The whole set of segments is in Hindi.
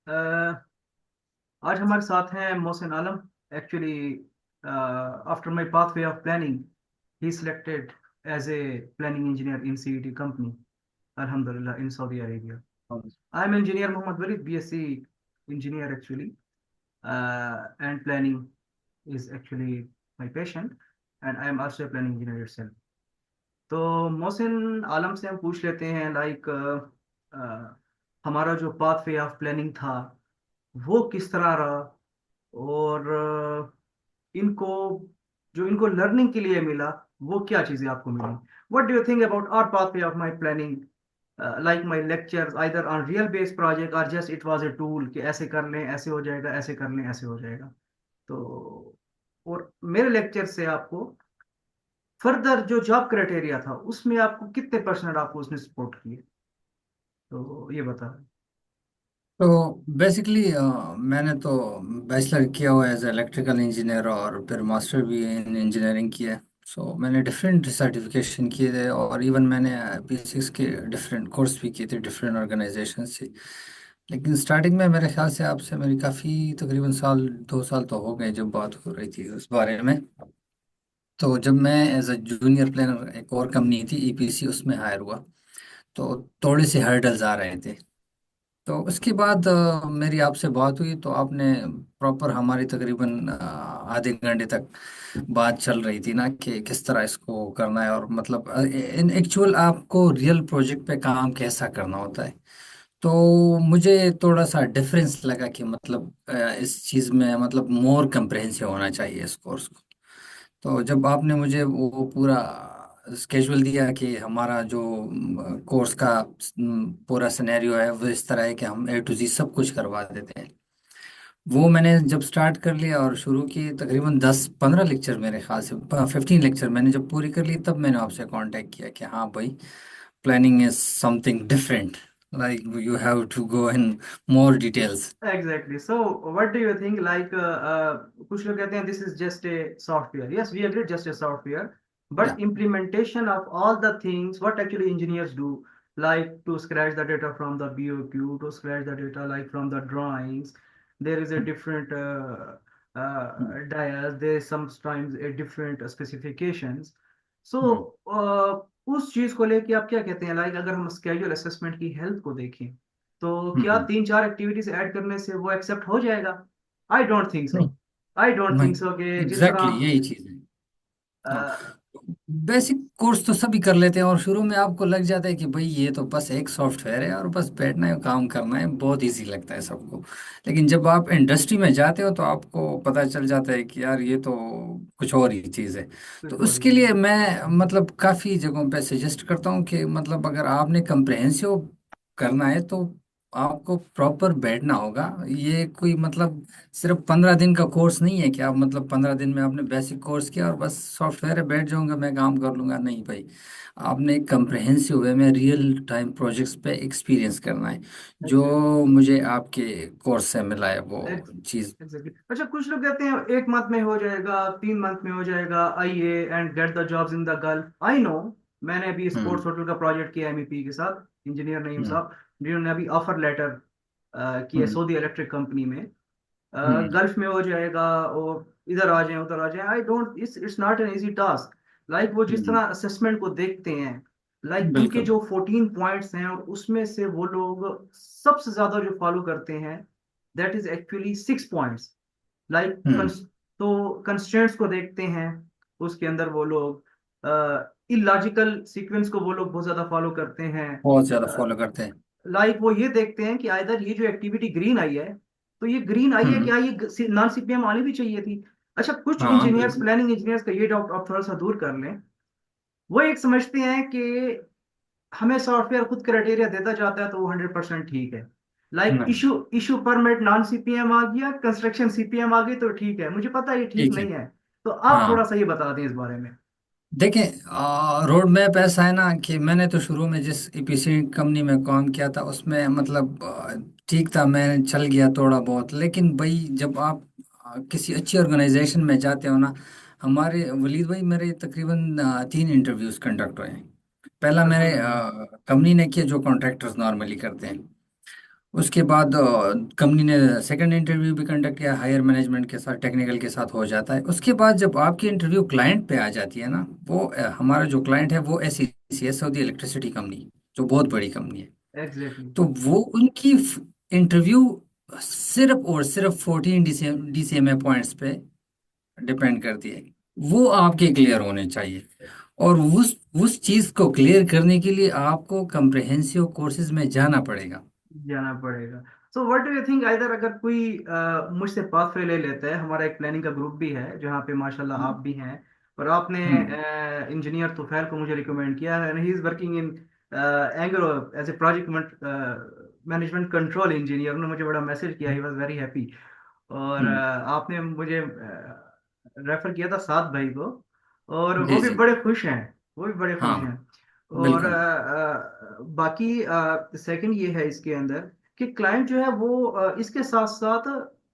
आज हमारे साथ हैं Mohsin Alam. Actually after my pathway of planning, he selected as a planning engineer in CET company, Alhamdulillah, in Saudi Arabia. I'm engineer Muhammad Walid, BSc engineer actually, and planning is actually my passion, and I am also a planning engineer itself. तो मोहसिन आलम से हम पूछ लेते हैं, लाइक हमारा जो पाथवे ऑफ प्लानिंग था वो किस तरह रहा, और इनको जो इनको लर्निंग के लिए मिला वो क्या चीजें आपको मिली। What do you think about our pathway of my planning, like my lectures either on real based project और just it was a tool कि ऐसे कर लें ऐसे हो जाएगा, ऐसे कर लें ऐसे हो जाएगा। तो और मेरे लेक्चर से आपको फर्दर जो जॉब क्राइटेरिया था उसमें आपको कितने परसेंट आपको उसने सपोर्ट किए, तो ये बता। तो बेसिकली मैंने तो बैचलर किया हुआ है एज इलेक्ट्रिकल इंजीनियर और फिर मास्टर भी इन इंजीनियरिंग किया है। सो मैंने डिफरेंट सर्टिफिकेशन किए थे और इवन मैंने P6 के डिफरेंट कोर्स भी किए थे डिफरेंट ऑर्गेनाइजेशन से। लेकिन स्टार्टिंग में मेरे ख्याल से आपसे मेरी काफ़ी तकरीबन साल 2 साल तो हो गए जब बात हो रही थी उस बारे में। तो जब मैं एज अ जूनियर प्लानर एक और कंपनी थी EPC उसमें हायर हुआ, तो थोड़े से हर्डल्स आ रहे थे। तो उसके बाद मेरी आपसे बात हुई तो आपने प्रॉपर हमारी तकरीबन आधे घंटे तक बात चल रही थी ना कि किस तरह इसको करना है और मतलब इन एक्चुअल आपको रियल प्रोजेक्ट पे काम कैसा करना होता है। तो मुझे थोड़ा सा डिफरेंस लगा कि मतलब इस चीज़ में मतलब मोर कंप्रहेंसिव होना चाहिए इस कोर्स को। तो जब आपने मुझे वो पूरा स्केड्यूल दिया कि हमारा जो कोर्स का पूरा सिनेरियो है वो इस तरह है कि हम A to Z सब कुछ करवा देते हैं। वो मैंने जब स्टार्ट कर लिया और शुरू की तकरीबन 10-15 लेक्चर मेरे ख्याल से 15 लेक्चर मैंने जब पूरी कर ली तब मैंने आपसे कांटेक्ट किया कि हाँ भाई, planning is something different, like you have to go in more details. Exactly, so what do you think, like कुछ लोग कहते हैं this is just a software, yes we agree, just a software, या but implementation of all the things what actually engineers do, like to scratch the data from the BOQ, to scratch the data like from the drawings, there is a different dias, there is sometimes a different specifications. So उस चीज को लेके आप क्या कहते हैं, लाइक अगर हम स्केड्यूल असेसमेंट की हेल्प को देखें तो क्या नहीं, 3-4 एक्टिविटीज ऐड करने से वो एक्सेप्ट हो जाएगा? I don't think so. I don't think नहीं, सो कि जिस एग्जैक्टली तरह यही चीज़ है। हाँ, अ, बेसिक कोर्स तो सभी कर लेते हैं और शुरू में आपको लग जाता है कि भाई ये तो बस एक सॉफ्टवेयर है और बस बैठना है काम करना है, बहुत इजी लगता है सबको। लेकिन जब आप इंडस्ट्री में जाते हो तो आपको पता चल जाता है कि यार ये तो कुछ और ही चीज़ है। तो कुछ और ही उसके चीज लिए है। मैं मतलब काफ़ी जगहों पे सजेस्ट करता हूँ कि मतलब अगर आपने कंप्रहेंसिव करना है तो आपको प्रॉपर बैठना होगा। ये कोई मतलब सिर्फ 15 दिन का कोर्स नहीं है कि आप मतलब 15 दिन में आपने बेसिक कोर्स किया और बस सॉफ्टवेयर है बैठ जाऊंगा मैं काम कर लूंगा, नहीं भाई। आपने एक कंप्रहेंसिव वे में रियल टाइम प्रोजेक्ट्स पे एक्सपीरियंस करना है, एग्जैक्टली, जो मुझे आपके कोर्स से मिला है वो चीज़। एग्जैक्टली। अच्छा, कुछ लोग कहते हैं 1 मंथ में हो जाएगा, 3 मंथ में हो जाएगा, आइए and get the jobs in the gulf. I know, मैंने अभी हम्म। स्पोर्ट्स होटल का प्रोजेक्ट किया MEP के साथ, इंजीनियर नईम हम्म। साहब, जिन्होंने अभी ऑफर लेटर किया हम्म। सऊदी इलेक्ट्रिक कंपनी में। हम्म। गल्फ में हो जाएगा और इधर आ जाए उधर आ जाए, I don't, it's not an easy task. Like वो जिस तरह हम्म। असेसमेंट को देखते हैं, लाइक उनके बिल्कुल। जो 14 पॉइंट्स हैं और उसमें से वो लोग सबसे ज्यादा जो फॉलो करते हैं that is actually 6 points. Like hmm. तो कंस्ट्रेंट्स को देखते हैं, उसके अंदर वो लोग इलॉजिकल सीक्वेंस को वो लोग बहुत ज्यादा फॉलो करते हैं। बहुत ज़्यादा फॉलो करते हैं। लाइक वो ये देखते हैं कि आइदर ये जो एक्टिविटी ग्रीन आई है, तो ये ग्रीन आई है, हम्म। क्या ये नॉन CPM आनी भी चाहिए थी? अच्छा, कुछ हाँ इंजीनियर्स, बिल्कुल। प्लानिंग इंजीनियर्स का ये डाउट आप थोड़ा सा दूर कर लें। वो एक समझते हैं कि हमें सॉफ्टवेयर खुद क्राइटेरिया देता जाता है तो वो 100% ठीक है। लाइक नहीं, issue issue permit non CPM आ गया, कंस्ट्रक्शन CPM आ गई तो ठीक है, मुझे पता है ये ठीक ठीक है। नहीं है। तो आप थोड़ा हाँ सा ये बता दें इस बारे में। देखें, रोड मैप ऐसा है ना कि मैंने तो शुरू में जिस EPC कंपनी में काम किया था उसमें मतलब ठीक था, मैं चल गया थोड़ा बहुत। लेकिन भाई जब आप किसी अच्छी ऑर्गेनाइजेशन में जाते हो ना, हमारे वलीद भाई मेरे तकरीबन 3 इंटरव्यूज कंडक्ट हुए हैं। पहला मेरे अल्हम्दुलिल्लाह। कंपनी ने किया जो कॉन्ट्रैक्टर्स नॉर्मली करते हैं। उसके बाद कंपनी ने सेकंड इंटरव्यू भी कंडक्ट किया, हायर मैनेजमेंट के साथ, टेक्निकल के साथ हो जाता है। उसके बाद जब आपकी इंटरव्यू क्लाइंट पे आ जाती है ना, वो हमारा जो क्लाइंट है वो SECI, सऊदी इलेक्ट्रिसिटी कंपनी, जो बहुत बड़ी कंपनी है। एग्जैक्टली। तो वो उनकी इंटरव्यू सिर्फ और सिर्फ 14 DCMA पॉइंट्स पे डिपेंड करती है। वो आपके क्लियर होने चाहिए, और उस चीज को क्लियर करने के लिए आपको कंप्रिहेंसिव कोर्सेज में जाना पड़ेगा। जाना पड़ेगा। सो व्हाट डू यू थिंक, इधर अगर कोई मुझसे पाथवे ले लेता है, हमारा एक प्लानिंग का ग्रुप भी है जहाँ पे माशाल्लाह आप हम्म। भी हैं, और आपने हम्म। इंजीनियर तुफैल को मुझे रिकमेंड किया है, he is working in Engro as a project management control engineer. उन्होंने मुझे बड़ा मैसेज किया, ही वॉज वेरी हैप्पी। और हम्म। आपने मुझे रेफर किया था सात भाई को, और वो जी भी जी। बड़े खुश हैं, वो भी बड़े खुश हाँ हैं। और बिल्कुल। बाकी सेकंड ये है इसके अंदर कि क्लाइंट जो है वो इसके साथ साथ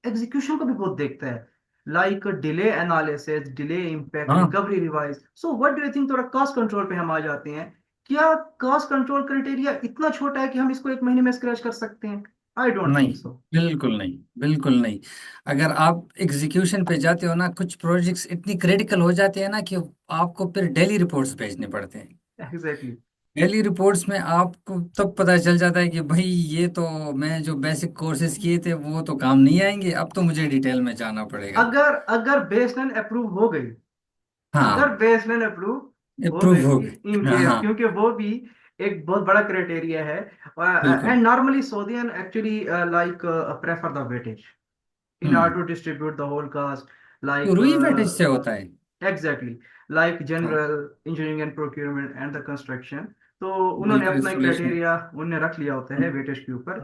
एग्जीक्यूशन को भी बहुत देखता है, like delay analysis, delay impact, हाँ recovery revise. So what do you think, थोड़ा कॉस्ट कंट्रोल पे हम आ जाते हैं। क्या कॉस्ट कंट्रोल क्राइटेरिया इतना छोटा है कि हम इसको एक महीने में स्क्रैच कर सकते हैं? आई डोंट नहीं, थिंक सो। बिल्कुल नहीं, बिल्कुल नहीं। अगर आप एग्जीक्यूशन पे जाते हो ना, कुछ प्रोजेक्ट्स इतनी क्रिटिकल हो जाते हैं ना कि आपको फिर डेली रिपोर्ट्स भेजने पड़ते हैं। एग्जैक्टली। डेली रिपोर्ट्स में आपको तब पता चल जाता है कि भाई ये तो मैं जो बेसिक कोर्सेज किए थे वो तो काम नहीं आएंगे, अब तो मुझे डिटेल में जाना पड़ेगा। अगर अगर बेसलाइन अप्रूव हो गई, अगर हाँ, बेसलाइन अप्रूव हो अप्रूव हो गई गए, इन हाँ केस, हाँ, क्योंकि वो भी एक बहुत बड़ा क्राइटेरिया है। बिल्कुल। And normally Saudian actually like prefer the weightage in order hmm. to distribute the whole cost, like शुरू ही वेटेज से होता है। exactly, like हाँ, general engineering and procurement and the construction। तो उन्होंने बिल्कुल अपना इंस्टॉलेशन। क्राइटेरिया उन्होंने रख लिया होता है वेटेज के ऊपर।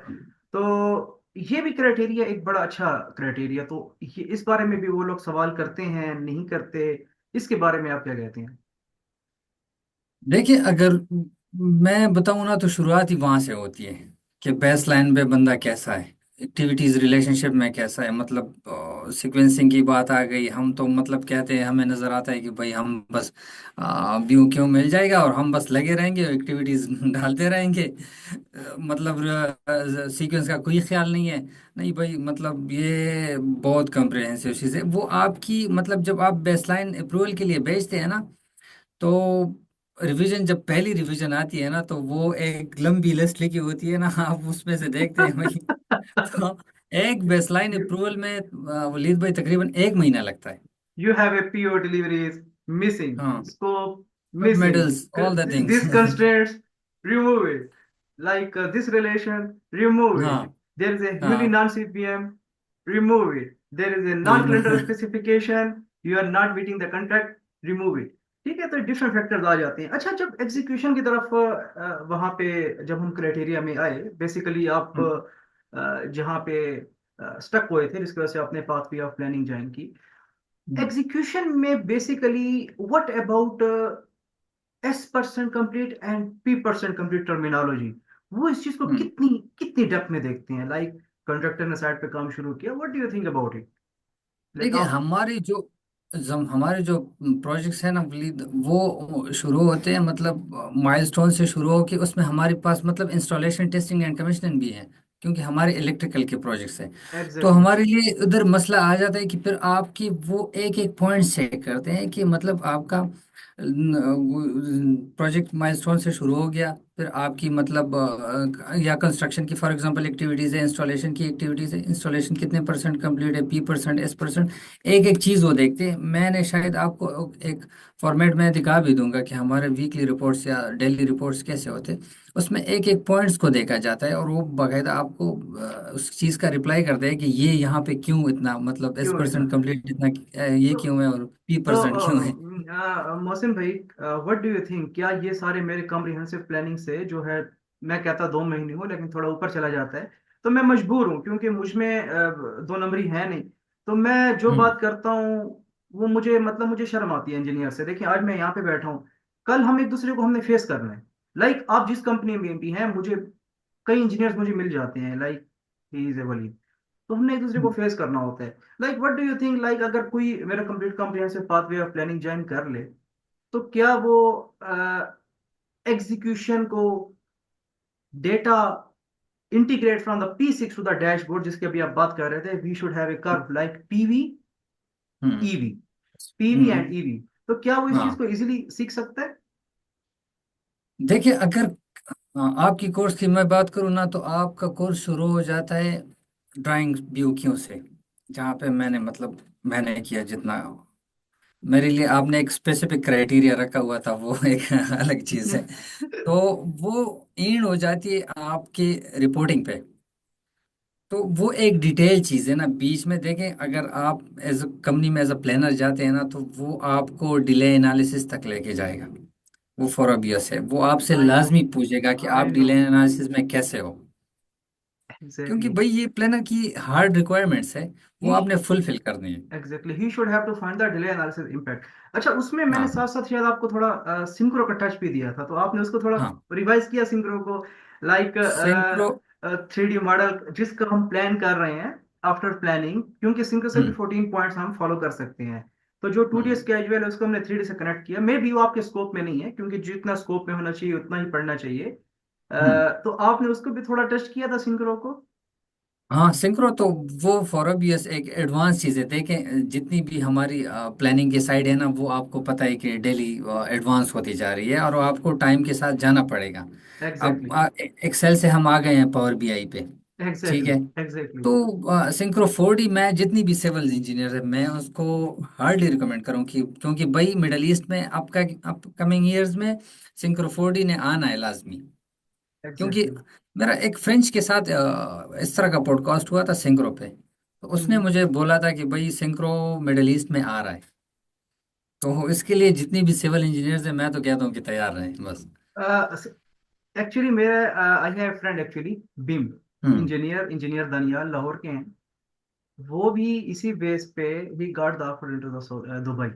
तो ये भी क्राइटेरिया एक बड़ा अच्छा क्राइटेरिया, तो ये इस बारे में भी वो लोग सवाल करते हैं नहीं करते, इसके बारे में आप क्या कहते हैं? देखिए, अगर मैं बताऊं ना, तो शुरुआत ही वहां से होती है कि बेस लाइन पे बंदा कैसा है, एक्टिविटीज रिलेशनशिप में कैसा है। मतलब सीक्वेंसिंग की बात आ गई, हम तो मतलब कहते हैं, हमें नजर आता है कि भाई हम बस व्यू क्यों मिल जाएगा और हम बस लगे रहेंगे, एक्टिविटीज डालते रहेंगे। मतलब सीक्वेंस का कोई ख्याल नहीं है। नहीं भाई, मतलब ये बहुत कम्प्रिहेंसिव चीज़ है। वो आपकी मतलब जब आप बेसलाइन अप्रूवल के लिए भेजते हैं ना, तो रिवीजन, जब पहली रिवीजन आती है ना, तो वो एक लंबी लिस्ट लिखी होती है ना, आप उसमें से देखते हैं भाई। तो एक बेसलाइन you अप्रूवल में वलीद भाई तकरीबन 1 महीना लगता है। you have a PO deliveries missing, हाँ, scope सब missing, medals, all the things. this constraints, remove it. Like this relation, remove it. हाँ There is a heavy हाँ, non-CPM, remove it. There is a non-calendar बिल्कुल। specification, you are not meeting the contract, remove it। ठीक है, तो डिफरेंट फैक्टर्स आ जाते हैं। अच्छा, जब एग्जीक्यूशन की तरफ वहां पे जब हम क्राइटेरिया में आए, बेसिकली आप हम्म। जहाँ पे स्टक हुए थे जिसकी वजह से आपने path way of planning join की, एग्जीक्यूशन में basically what about S% complete and P% complete terminology, वो इस चीज को हम्म। कितनी कितनी डेप्थ में देखते हैं? लाइक कंट्रक्टर ने साइड पे काम शुरू किया, what do you think about it? Like देखिए, आप। हमारे जो प्रोजेक्ट्स हैं ना वलीद, वो शुरू होते हैं मतलब माइलस्टोन से शुरू हो के उसमें हमारे पास मतलब इंस्टॉलेशन, टेस्टिंग एंड कमीशनिंग भी है, क्योंकि हमारे इलेक्ट्रिकल के प्रोजेक्ट्स हैं। तो एग्जैक्टली। हमारे लिए उधर मसला आ जाता है कि फिर आपकी वो एक एक पॉइंट चेक करते हैं कि मतलब आपका प्रोजेक्ट माइलस्टोन से शुरू हो गया, फिर आपकी मतलब या कंस्ट्रक्शन की फॉर एग्जांपल एक्टिविटीज़ है, इंस्टॉलेशन की एक्टिविटीज़ है, इंस्टॉलेशन कितने परसेंट कंप्लीट है, P%, S%, एक एक चीज़ वो देखते हैं। मैंने शायद आपको एक फॉर्मेट में दिखा भी दूंगा कि हमारे वीकली रिपोर्ट्स या डेली रिपोर्ट्स कैसे होते हैं। उसमें एक एक पॉइंट्स को देखा जाता है, और वो बाकायदा आपको उस चीज़ का रिप्लाई करते हैं कि ये यहाँ पे क्यों इतना, मतलब एस क्यों इतना? परसेंट कम्प्लीट इतना, ये तो क्यों है और तो P% क्यों है। मोहसिन भाई, व्हाट डू यू थिंक, क्या ये सारे मेरे कॉम्प्रिहेंसिव प्लानिंग से जो है, मैं कहता 2 महीने हूँ लेकिन थोड़ा ऊपर चला जाता है, तो मैं मजबूर हूँ क्योंकि मुझ में दो नंबरी है नहीं। तो मैं जो हम्म। बात करता हूँ वो मुझे मतलब मुझे शर्म आती है इंजीनियर से। देखिए, आज मैं यहाँ पे बैठा हूँ, कल हम एक दूसरे को हमने फेस करना है। लाइक आप जिस कंपनी में भी हैं, मुझे कई इंजीनियर्स मुझे मिल जाते हैं, लाइक ही इज ए वली, तो हमने एक दूसरे को फेस करना होता है। Like what do you think, like अगर कोई मेरा complete comprehensive pathway of planning join कर ले, तो क्या वो एग्जीक्यूशन को, data integrate from the P6 to the dashboard, जिसकी अभी आप बात कर रहे थे, we should have a curve like PV, hmm EV, PV hmm, and EV। तो क्या वो इस चीज हाँ को इजीली सीख सकता है? देखिए, अगर आपकी कोर्स की मैं बात करूँ ना, तो आपका कोर्स शुरू हो जाता है ड्राइंग BOQ से, जहाँ पे मैंने किया जितना। मेरे लिए आपने एक स्पेसिफिक क्राइटेरिया रखा हुआ था, वो एक अलग चीज़ है। तो वो एंड हो जाती है आपके रिपोर्टिंग पे। तो वो एक डिटेल चीज़ है ना, बीच में देखें, अगर आप एज कंपनी में एज अ प्लानर जाते हैं ना, तो वो आपको डिले एनालिसिस तक लेके जाएगा। वो फॉर ऑब्वियस है, वो आपसे आई नो, लाजमी पूछेगा कि आई आप नो, डिले एनालिसिस में कैसे हो। क्योंकि एग्जैक्टली। भाई ये प्लानर की हार्ड रिक्वायरमेंट्स है, वो ही आपने फुलफिल करनी है। Exactly, he should have to find the delay analysis impact. अच्छा, उसमें मैंने हाँ साथ साथ शायद आपको थोड़ा सिंक्रो का टच भी दिया था, तो आपने उसको थोड़ा हाँ। रिवाइज किया सिंक्रो को? Like synchro. 3D मॉडल जिसका हम प्लान कर रहे हैं आफ्टर प्लानिंग, क्योंकि सिंक्रो से भी हम्म 14 पॉइंट्स हम फॉलो कर सकते हैं। तो जो 2D हम्म स्केजुअल है उसको हमने 3D से कनेक्ट किया। मे बी वो आपके स्कोप में नहीं है, क्योंकि जितना स्कोप में होना चाहिए उतना ही पढ़ना चाहिए। हम्म। तो आपने उसको भी थोड़ा टच किया था सिंक्रो को? हाँ सिंक्रो तो वो फॉर ऑब्वियस एक एडवांस चीज़ है। देखें, जितनी भी हमारी प्लानिंग की साइड है ना, वो आपको पता है कि डेली एडवांस होती जा रही है, और वो आपको टाइम के साथ जाना पड़ेगा। एग्जैक्टली, अब एक्सेल से हम आ गए हैं पावर BI पे। ठीक एग्जैक्टली, है। एग्जैक्टली। तो सिंक्रो 4D मैं जितनी भी सिविल इंजीनियर है, मैं उसको हार्डली रिकमेंड करूँ, कि क्योंकि भाई मिडल ईस्ट में आपका अपकमिंग ईयर्स में सिंक्रो 4D ने आना है लाजमी। क्योंकि एग्जैक्टली। मेरा एक फ्रेंच के साथ इस तरह का पॉडकास्ट हुआ था सिंक्रो पे, तो उसने मुझे बोला था कि भाई सिंक्रो मिडल ईस्ट में आ रहा है। तो इसके लिए जितनी भी सिविल इंजीनियर्स हैं, मैं तो कहता हूँ कि तैयार रहें बस। एक्चुअली मेरे, I have friend actually, BIM hmm engineer Danial, Lahore के हैं। वो भी इसी बेस पे ही got the offer into the Dubai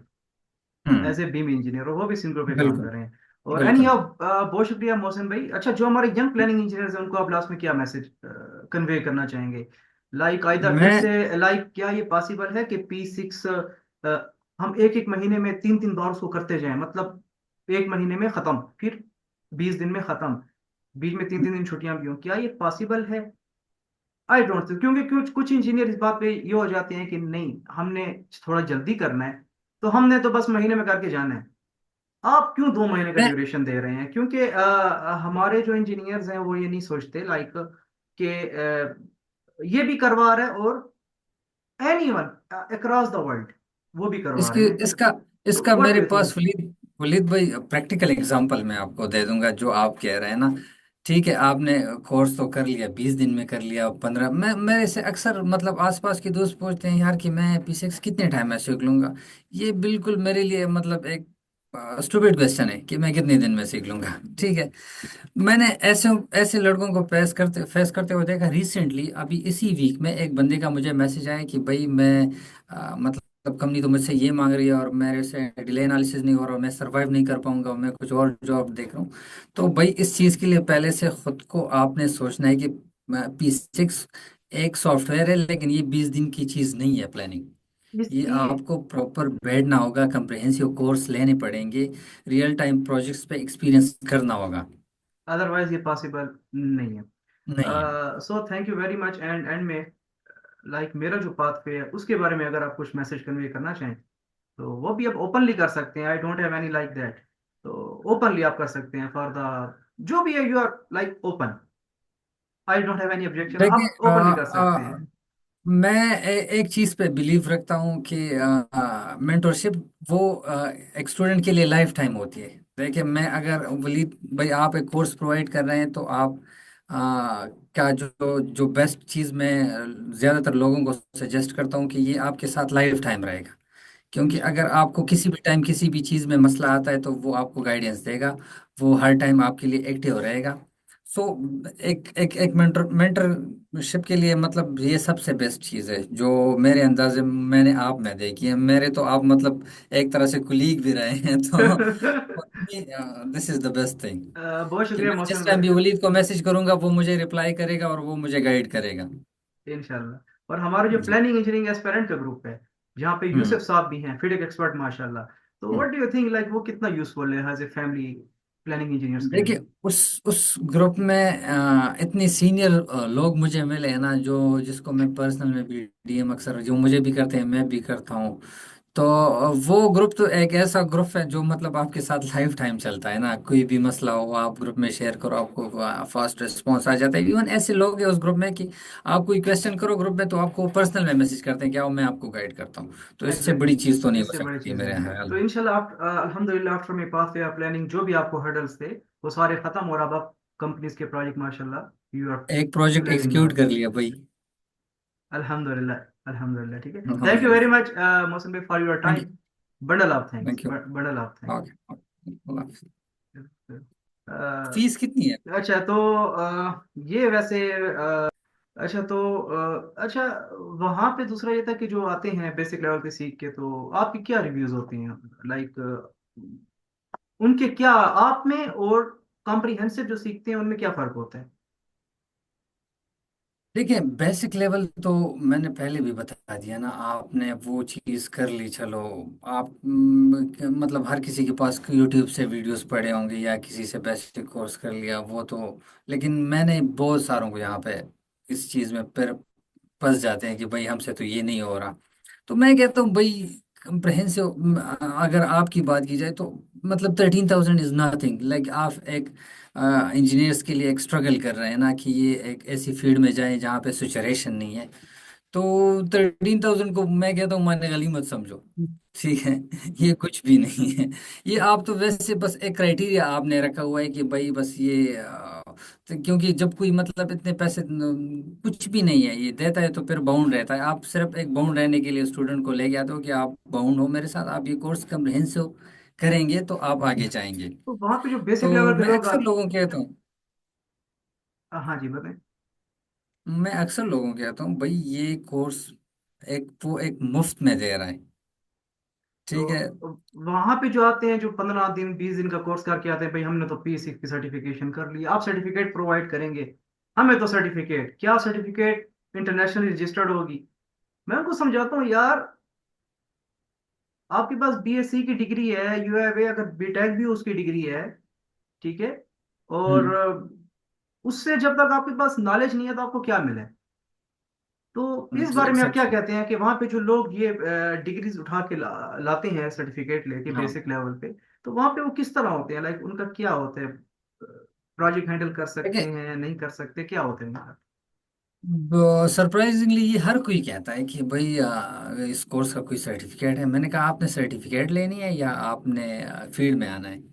hmm. As a BIM engineer, और वो भी सिंक्रो पे काम कर बिल्कुल रहे हैं। और एनी बिल्कुल। हाउ, बहुत शुक्रिया मोहसिन भाई। अच्छा, जो हमारे यंग प्लानिंग इंजीनियर्स हैं उनको आप लास्ट में क्या मैसेज कन्वे करना चाहेंगे? लाइक आइदर फिर मैं से, लाइक क्या ये पॉसिबल है कि P6 हम एक एक महीने में 3 3 बार उसको करते जाएं, मतलब एक महीने में खत्म, फिर 20 दिन में खत्म, बीच में 3 3 दिन छुट्टियां भी हों, क्या ये पॉसिबल है? आई डोंट थिंक, क्योंकि कुछ कुछ इंजीनियर इस बात पे ये हो जाते हैं कि नहीं, हमने थोड़ा जल्दी करना है, तो हमने तो बस महीने में करके जाना है। आप क्यों 2 महीने का मैं ड्यूरेशन दे रहे हैं? क्योंकि हमारे जो इंजीनियर्स हैं वो ये नहीं सोचते लाइक कि ये भी करवा रहे हैं, और any one across the world वो भी करवा इसकी रहे हैं। इसका तो इसका व्हाट डू मेरे यू पास थिंक? वलीद वलीद भाई प्रैक्टिकल एग्जांपल मैं आपको दे दूंगा, जो आप कह रहे हैं ना। ठीक है, आपने कोर्स तो कर लिया, 20 दिन में कर लिया, 15। मैं मेरे से अक्सर आसपास के दोस्त पूछते हैं यार कि मैं P6 कितने टाइम में सीख लूंगा। ये बिल्कुल मेरे लिए एक स्टूपिड क्वेश्चन है कि मैं कितने दिन में सीख लूंगा। ठीक है। मैंने ऐसे ऐसे लड़कों को फेस करते हुए देखा रिसेंटली। अभी इसी वीक में एक बंदे का मुझे मैसेज आया कि भाई मैं कंपनी तो मुझसे ये मांग रही है, और मेरे से डिले एनालिसिस नहीं हो रहा, मैं सरवाइव नहीं कर पाऊंगा, मैं कुछ और जॉब देख रहा हूँ। तो भाई इस चीज़ के लिए पहले से खुद को आपने सोचना है कि P6 एक सॉफ्टवेयर है, लेकिन ये 20 दिन की चीज़ नहीं है प्लानिंग। ये इसकी आपको प्रॉपर बैठना होगा, कंप्रिहेंसिव कोर्स लेने पड़ेंगे, रियल टाइम प्रोजेक्ट्स पे एक्सपीरियंस करना होगा। अदरवाइज ये पॉसिबल नहीं है। नहीं है। So thank you very much. And में लाइक मेरा जो पाथ वे है उसके बारे में अगर आप कुछ मैसेज कन्वे करना चाहें, तो वो भी आप ओपनली कर सकते हैं। I don't have any like that. तो ओपनली आप कर सकते हैं फॉर द जो भी है, you are like open. I don't have any objection, देखिए, आप ओपनली कर सकते हैं। मैं एक चीज पे बिलीव रखता हूँ कि मेंटोरशिप वो एक स्टूडेंट के लिए लाइफ टाइम होती है। देखिए, मैं अगर वलीद भाई आप एक कोर्स प्रोवाइड कर रहे हैं, तो आप का जो जो बेस्ट चीज़ मैं ज़्यादातर लोगों को सजेस्ट करता हूँ कि ये आपके साथ लाइफ टाइम रहेगा। क्योंकि अगर इंशाल्लाह। आपको किसी भी टाइम किसी भी चीज़ में मसला आता है, तो वो आपको गाइडेंस देगा, वो हर टाइम आपके लिए एक्टिव रहेगा। सो एक एक एक मेंटरशिप के लिए ये सबसे बेस्ट चीज़ है जो मेरे अंदाजे मैंने आप में देखी है। मेरे तो आप एक तरह से कुलीग भी रहे हैं, तो this is the best thing, बहुत कि शुक्रिया मैं जिस मोहसिन टाइम भी भाई। वलीद को मैसेज करूंगा, वो मुझे रिप्लाई करेगा और वो मुझे गाइड करेगा। इंशाल्लाह। और हमारे जो जी। प्लानिंग इंजीनियरिंग एस्पिरेंट का ग्रुप है, जहाँ पे यूसुफ हम्म साहब भी हैं, फीडबैक एक्सपर्ट माशाल्लाह, तो hmm. What do you think, like वो कितना यूजफुल है as a family? Planning engineers के देखिए, लिए? उस ग्रुप में इतने सीनियर लोग मुझे मिले हैं ना, जो जिसको मैं पर्सनल में भी डीएम अक्सर, जो मुझे भी करते हैं मैं भी करता हूँ। तो वो ग्रुप तो एक ऐसा ग्रुप है जो मतलब आपके साथ लाइफ टाइम चलता है ना। कोई भी मसला हो आप ग्रुप में शेयर करो, आपको फास्ट रिस्पॉन्स आ जाता है। इवन ऐसे लोग हैं उस ग्रुप में कि आप कोई क्वेश्चन करो ग्रुप में तो आपको पर्सनल में मैसेज करते हैं क्या, मैं आपको गाइड करता हूँ। तो इससे बड़ी एग्जैक्टली, चीज़ तो नहीं हो इससे बड़ी सकती चीज मेरे नहीं है। ख्याल तो में। इंशाल्लाह आप अल्हम्दुलिल्लाह after my path way of planning जो भी आपको हर्डल्स थे वो सारे खत्म, और अब आप कंपनीज के प्रोजेक्ट माशाल्लाह यू आर एक प्रोजेक्ट प्लानिंग एग्जीक्यूट नाउ। कर लिया भाई। अल्हम्दुलिल्लाह, अल्हम्दुलिल्लाह, ठीक है। थैंक यू वेरी अल्हम्दुलिल्लाह। मच मोहसिन भाई for your thank you. Time. Bundle of thanks, thank you. Bundle of okay. Thanks. Fees कितनी है? अच्छा तो ये वैसे अच्छा तो अच्छा, वहाँ पे दूसरा ये था कि जो आते हैं बेसिक लेवल पे सीख के, तो आपकी क्या रिव्यूज होती हैं, लाइक उनके क्या आप में और कॉम्प्रिहेंसिव जो सीखते हैं उनमें क्या फर्क होता है? देखिए, बेसिक लेवल तो मैंने पहले भी बता दिया ना, आपने वो चीज़ कर ली चलो। आप मतलब हर किसी के पास यूट्यूब से वीडियोस पड़े होंगे या किसी से बेसिक कोर्स कर लिया वो तो। लेकिन मैंने बहुत सारों को यहाँ पे इस चीज़ में फिर फंस जाते हैं कि भाई हमसे तो ये नहीं हो रहा। तो मैं कहता हूँ भाई, कंप्रहेंसिव अगर आपकी बात की जाए तो मतलब 13,000 इज नथिंग। लाइक आप एक इंजीनियर्स के लिए एक स्ट्रगल कर रहे हैं ना, कि ये एक ऐसी फील्ड में जाए जहाँ पे सिचुएशन नहीं है। तो 13,000 को मैं कहता हूँ मायने गली मत समझो। ठीक है। ये कुछ भी नहीं है। ये आप तो वैसे बस एक क्राइटेरिया आपने रखा हुआ है कि भाई बस ये तो क्योंकि जब कोई मतलब इतने पैसे कुछ भी नहीं है ये देता है तो फिर बाउंड रहता है। आप सिर्फ एक बाउंड रहने के लिए स्टूडेंट को लेके आते हो कि आप बाउंड हो मेरे साथ, आप ये कोर्स कम्प्रहेंसिव करेंगे तो आप आगे जाएंगे। तो वहाँ पे जो बेसिक तो लेवल पे मैं लोग अक्सर लोगों को कहता हूँ हाँ जी बताएं। मैं अक्सर लोगों को कहता हूँ भाई ये कोर्स एक वो एक मुफ्त में दे रहा है। ठीक है। तो वहां पे जो आते हैं, जो 15 दिन 20 दिन का कोर्स करके आते हैं, भाई हमने तो पी की सर्टिफिकेशन कर ली, आप सर्टिफिकेट प्रोवाइड करेंगे हमें, तो सर्टिफिकेट क्या, सर्टिफिकेट इंटरनेशनली रजिस्टर्ड होगी। मैं उनको समझाता हूँ यार, आपके पास बीएससी की डिग्री है, यूएवे अगर बीटेक भी उसकी डिग्री है, ठीक है, और हम्म। उससे जब तक आपके पास नॉलेज नहीं है तो आपको क्या मिले। तो इस बारे में आप क्या एग्जैक्टली। कहते हैं कि वहां पे जो लोग ये डिग्रीज उठा के लाते हैं सर्टिफिकेट लेके हाँ। बेसिक लेवल पे, तो वहां पे वो किस तरह होते हैं, लाइक उनका क्या होता है, प्रोजेक्ट हैंडल कर सकते देखिए, हैं नहीं कर सकते, क्या होते हैं उनका? सरप्राइजिंगली ये हर कोई कहता है कि भाई इस कोर्स का कोई सर्टिफिकेट है। मैंने कहा आपने सर्टिफिकेट लेनी है या आपने फील्ड में आना है?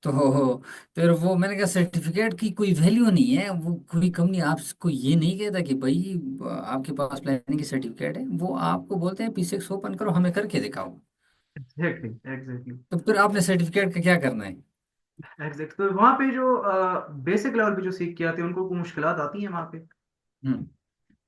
तो फिर वो मैंने कहा सर्टिफिकेट की कोई वैल्यू नहीं है। वो कोई कंपनी आपको ये नहीं कहता कि भाई आपके पास प्लानिंग की सर्टिफिकेट है। वो आपको बोलते हैं P6 ओपन करो हमें करके दिखाओ। एग्जैक्टली, एग्जैक्टली, तो फिर आपने सर्टिफिकेट का क्या करना है? एग्जैक्ट। तो वहां पे जो बेसिक लेवल पे जो सीख के आते हैं उनको मुश्किलात आती हैं वहां पे? हम्म।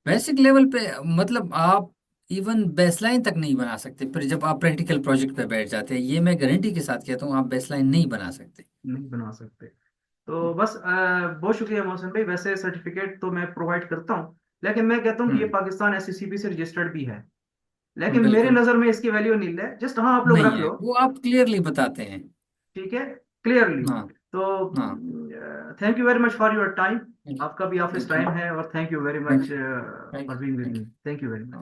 बेसिक लेवल पे मतलब आप इवन बेसलाइन तक नहीं बना सकते। फिर जब आप प्रैक्टिकल प्रोजेक्ट पे बैठ जाते हैं, ये मैं गारंटी के साथ कहता हूँ, आप बेसलाइन नहीं बना सकते। नहीं बना सकते। तो बस बहुत शुक्रिया मोहसिन भाई, वैसे सर्टिफिकेट तो मैं प्रोवाइड करता हूँ, लेकिन मैं कहता हूँ कि ये हम्म। पाकिस्तान एससीसीबी से रजिस्टर्ड भी है, लेकिन मेरे बिल्कुल नज़र में इसकी वैल्यू नहीं है। जस्ट हाँ आप लोग नहीं रख है, लो, वो आप क्लियरली बताते हैं। ठीक है, क्लियरली। हाँ। तो हाँ। Thank you very much for your time. आपका भी ऑफिस थैंक यू। टाइम है, और thank you very thank much you. Thank for you. Being with thank me. Thank you very much. You.